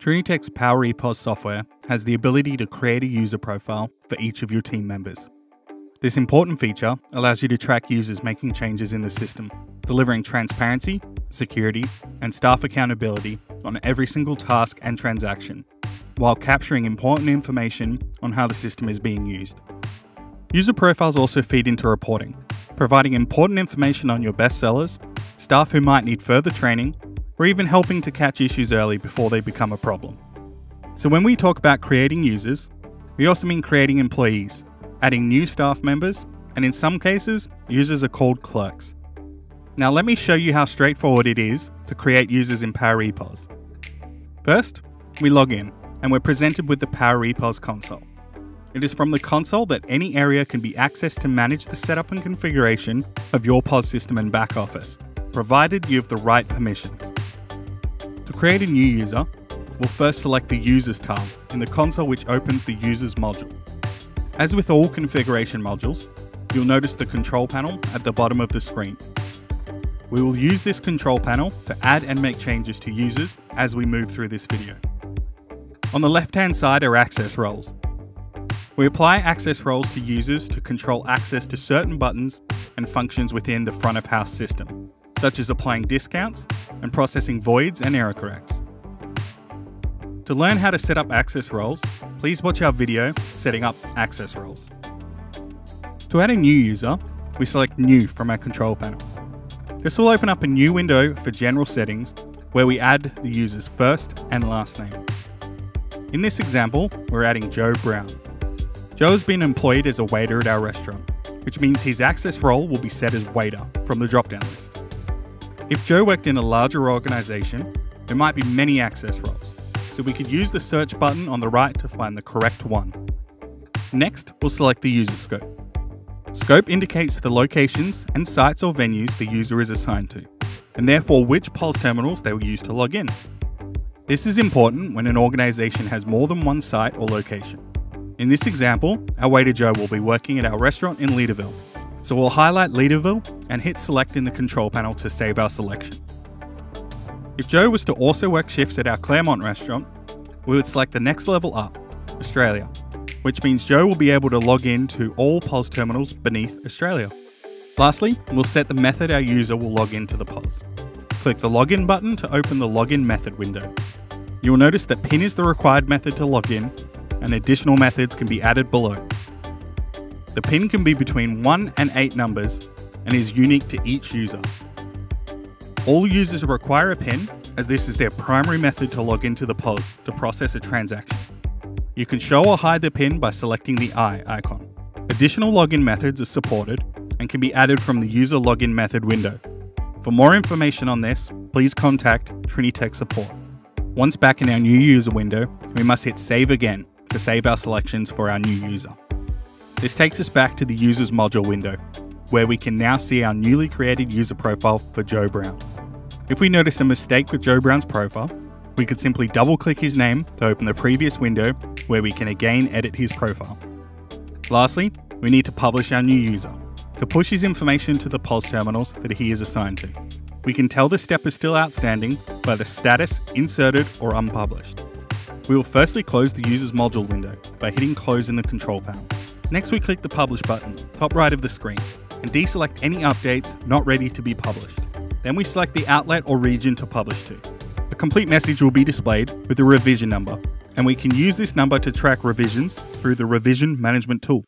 Triniteq's PowerEPOS software has the ability to create a user profile for each of your team members. This important feature allows you to track users making changes in the system, delivering transparency, security, and staff accountability on every single task and transaction, while capturing important information on how the system is being used. User profiles also feed into reporting, providing important information on your best sellers, staff who might need further training, or even helping to catch issues early before they become a problem. So when we talk about creating users, we also mean creating employees, adding new staff members, and in some cases, users are called clerks. Now let me show you how straightforward it is to create users in PowerEPOS. First, we log in, and we're presented with the PowerEPOS Console. It is from the console that any area can be accessed to manage the setup and configuration of your POS system and back office, provided you have the right permissions. To create a new user, we'll first select the Users tab in the console, which opens the Users module. As with all configuration modules, you'll notice the control panel at the bottom of the screen. We will use this control panel to add and make changes to users as we move through this video. On the left-hand side are access roles. We apply access roles to users to control access to certain buttons and functions within the front of house system, such as applying discounts and processing voids and error corrects. To learn how to set up access roles, please watch our video setting up access roles. To add a new user, we select New from our control panel. This will open up a new window for general settings where we add the user's first and last name. In this example, we're adding Joe Brown. Joe has been employed as a waiter at our restaurant, which means his access role will be set as waiter from the drop-down list. If Joe worked in a larger organisation, there might be many access roles, so we could use the search button on the right to find the correct one. Next, we'll select the user scope. Scope indicates the locations and sites or venues the user is assigned to, and therefore which POS terminals they will use to log in. This is important when an organisation has more than one site or location. In this example, our waiter Joe will be working at our restaurant in Leederville, so we'll highlight Leederville and hit select in the control panel to save our selection. If Joe was to also work shifts at our Claremont restaurant, we would select the next level up, Australia, which means Joe will be able to log in to all POS terminals beneath Australia. Lastly, we'll set the method our user will log into the POS. Click the login button to open the login method window. You will notice that PIN is the required method to log in, and additional methods can be added below. The PIN can be between 1 and 8 numbers and is unique to each user. All users require a PIN, as this is their primary method to log into the POS to process a transaction. You can show or hide the PIN by selecting the eye icon. Additional login methods are supported and can be added from the user login method window. For more information on this, please contact Triniteq support. Once back in our new user window, we must hit save again to save our selections for our new user. This takes us back to the users module window, where we can now see our newly created user profile for Joe Brown. If we notice a mistake with Joe Brown's profile, we could simply double click his name to open the previous window where we can again edit his profile. Lastly, we need to publish our new user to push his information to the POS terminals that he is assigned to. We can tell this step is still outstanding by the status inserted or unpublished. We will firstly close the users module window by hitting close in the control panel. Next, we click the publish button, top right of the screen, and deselect any updates not ready to be published. Then we select the outlet or region to publish to. A complete message will be displayed with a revision number, and we can use this number to track revisions through the revision management tool.